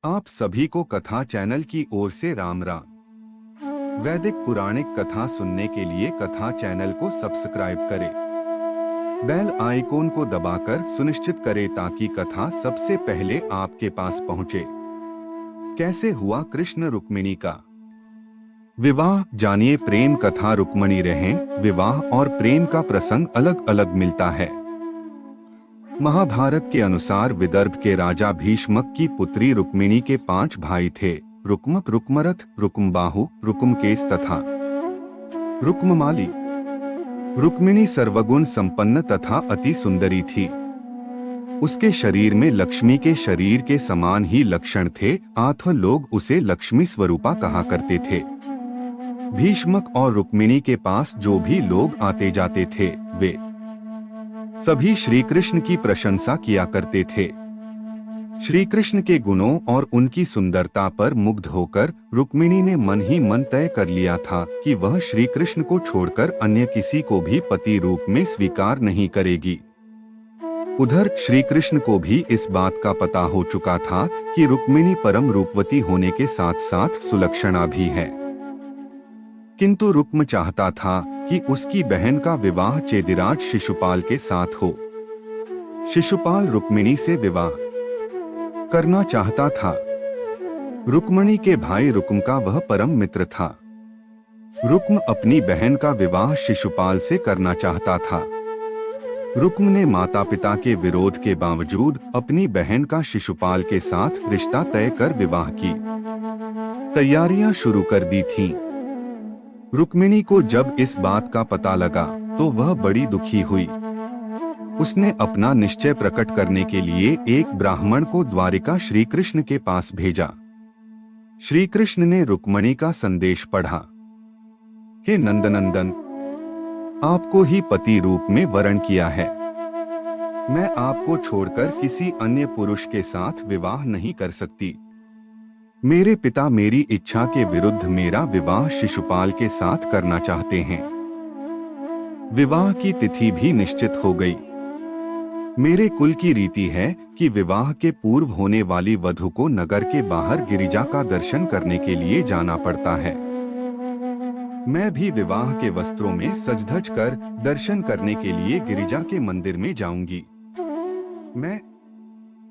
आप सभी को कथा चैनल की ओर से राम राम। वैदिक पुराणिक कथा सुनने के लिए कथा चैनल को सब्सक्राइब करें। बेल आइकॉन को दबाकर सुनिश्चित करें ताकि कथा सबसे पहले आपके पास पहुंचे। कैसे हुआ कृष्ण रुक्मिणी का विवाह, जानिए प्रेम कथा। रुक्मिणी रहन, विवाह और प्रेम का प्रसंग अलग अलग मिलता है। महाभारत के अनुसार विदर्भ के राजा भीष्मक की पुत्री रुक्मिणी के 5 भाई थे: रुक्मक, रुक्मरथ, रुक्मबाहु, रुक्मकेश तथा रुक्ममाली। रुक्मिणी सर्वगुण संपन्न तथा अति सुंदरी थी। उसके शरीर में लक्ष्मी के शरीर के समान ही लक्षण थे, अतः लोग उसे लक्ष्मी स्वरूपा कहा करते थे। भीष्मक और रुक्मिणी के पास जो भी लोग आते जाते थे, वे सभी श्री कृष्ण की प्रशंसा किया करते थे। श्री कृष्ण के गुणों और उनकी सुंदरता पर मुग्ध होकर रुक्मिणी ने मन ही मन तय कर लिया था कि वह श्री कृष्ण को छोड़कर अन्य किसी को भी पति रूप में स्वीकार नहीं करेगी। उधर श्री कृष्ण को भी इस बात का पता हो चुका था कि रुक्मिणी परम रूपवती होने के साथ साथ सुलक्षणा भी है, किंतु रुक्म चाहता था कि उसकी बहन का विवाह चेदिराज शिशुपाल के साथ हो। शिशुपाल रुक्मिणी से विवाह करना चाहता था। रुक्मिणी के भाई रुक्म का वह परम मित्र था। रुक्म अपनी बहन का विवाह शिशुपाल से करना चाहता था। रुक्म ने माता पिता के विरोध के बावजूद अपनी बहन का शिशुपाल के साथ रिश्ता तय कर विवाह की तैयारियां शुरू कर दी थीं। रुक्मिणी को जब इस बात का पता लगा तो वह बड़ी दुखी हुई। उसने अपना निश्चय प्रकट करने के लिए एक ब्राह्मण को द्वारिका श्री कृष्ण के पास भेजा। श्री कृष्ण ने रुक्मिणी का संदेश पढ़ा। हे नंदनंदन, आपको ही पति रूप में वरण किया है। मैं आपको छोड़कर किसी अन्य पुरुष के साथ विवाह नहीं कर सकती। मेरे पिता मेरी इच्छा के विरुद्ध मेरा विवाह शिशुपाल के साथ करना चाहते हैं। विवाह की तिथि भी निश्चित हो गई। मेरे कुल की रीति है कि विवाह के पूर्व होने वाली वधू को नगर के बाहर गिरिजा का दर्शन करने के लिए जाना पड़ता है। मैं भी विवाह के वस्त्रों में सज-धज कर दर्शन करने के लिए गिरिजा के मंदिर में जाऊंगी। मैं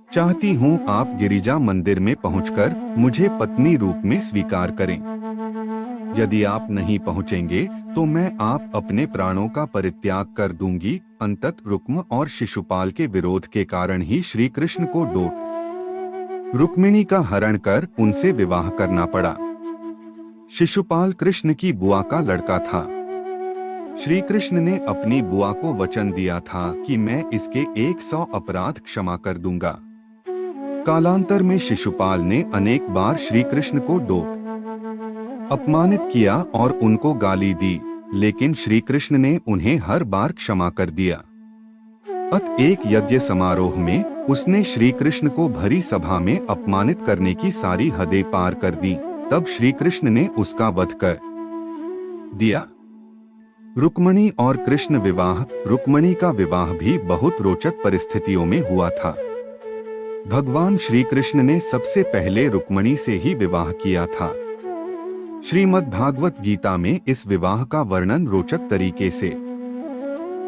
चाहती हूँ आप गिरिजा मंदिर में पहुंचकर मुझे पत्नी रूप में स्वीकार करें। यदि आप नहीं पहुंचेंगे तो मैं आप अपने प्राणों का परित्याग कर दूंगी। अंततः रुक्म और शिशुपाल के विरोध के कारण ही श्री कृष्ण को रुक्मिणी का हरण कर उनसे विवाह करना पड़ा। शिशुपाल कृष्ण की बुआ का लड़का था। श्री कृष्ण ने अपनी बुआ को वचन दिया था कि मैं इसके 100 अपराध क्षमा कर दूंगा। कालांतर में शिशुपाल ने अनेक बार श्री कृष्ण को अपमानित किया और उनको गाली दी, लेकिन श्री कृष्ण ने उन्हें हर बार क्षमा कर दिया। एक यज्ञ समारोह में उसने श्री कृष्ण को भरी सभा में अपमानित करने की सारी हदें पार कर दी। तब श्री कृष्ण ने उसका वध कर दिया। रुक्मिणी और कृष्ण विवाह। रुक्मिणी का विवाह भी बहुत रोचक परिस्थितियों में हुआ था। भगवान श्री कृष्ण ने सबसे पहले रुक्मिणी से ही विवाह किया था। श्रीमद् भागवत गीता में इस विवाह का वर्णन रोचक तरीके से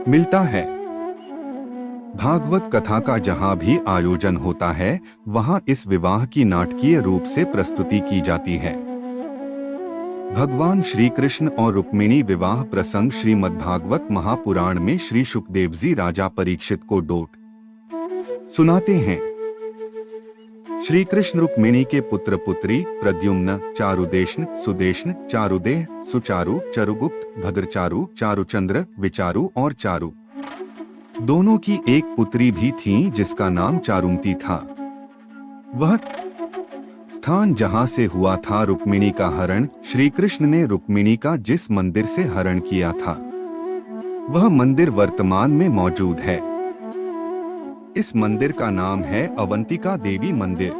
मिलता है। भागवत कथा का जहाँ भी आयोजन होता है, वहाँ इस विवाह की नाटकीय रूप से प्रस्तुति की जाती है। भगवान श्री कृष्ण और रुक्मिणी विवाह प्रसंग श्रीमद् भागवत महापुराण में श्री शुकदेव जी राजा परीक्षित को सुनाते हैं। श्री कृष्ण रुक्मिणी के पुत्र पुत्री प्रद्युम्न, चारुदेशन, सुदेशन, चारुदेह, सुचारु, चरुगुप्त, भद्रचारु, चारुचंद्र, विचारु और चारु, दोनों की एक पुत्री भी थी जिसका नाम चारुमती था। वह स्थान जहां से हुआ था रुक्मिणी का हरण, श्री कृष्ण ने रुक्मिणी का जिस मंदिर से हरण किया था, वह मंदिर वर्तमान में मौजूद है। इस मंदिर का नाम है अवंतिका देवी मंदिर।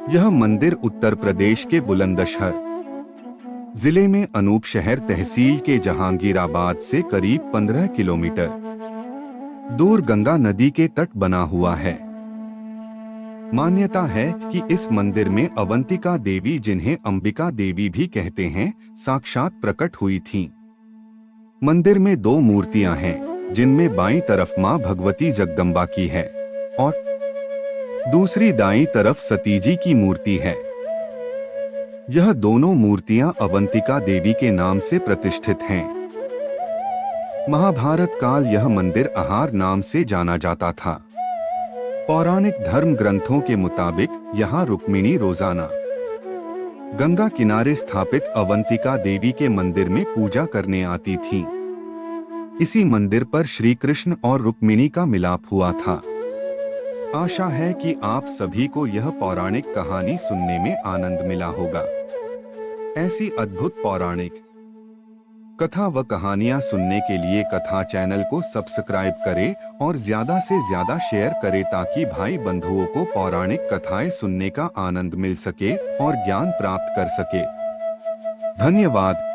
यह मंदिर उत्तर प्रदेश के बुलंदशहर जिले में अनूप शहर तहसील के जहांगीराबाद से करीब 15 किलोमीटर दूर गंगा नदी के तट बना हुआ है। मान्यता है कि इस मंदिर में अवंतिका देवी, जिन्हें अंबिका देवी भी कहते हैं, साक्षात प्रकट हुई थीं। मंदिर में 2 मूर्तियां हैं, जिनमें बाईं तरफ मां भगवती जगदम्बा की है और दूसरी दाईं तरफ सतीजी की मूर्ति है। यह दोनों मूर्तियां अवंतिका देवी के नाम से प्रतिष्ठित हैं। महाभारत काल यह मंदिर आहार नाम से जाना जाता था। पौराणिक धर्म ग्रंथों के मुताबिक यहाँ रुक्मिणी रोजाना गंगा किनारे स्थापित अवंतिका देवी के मंदिर में पूजा करने आती थीं। इसी मंदिर पर श्री कृष्ण और रुक्मिणी का मिलाप हुआ था। आशा है कि आप सभी को यह पौराणिक कहानी सुनने में आनंद मिला होगा। ऐसी अद्भुत पौराणिक कथा व कहानियां सुनने के लिए कथा चैनल को सब्सक्राइब करें और ज्यादा से ज्यादा शेयर करें, ताकि भाई बंधुओं को पौराणिक कथाएं सुनने का आनंद मिल सके और ज्ञान प्राप्त कर सके। धन्यवाद।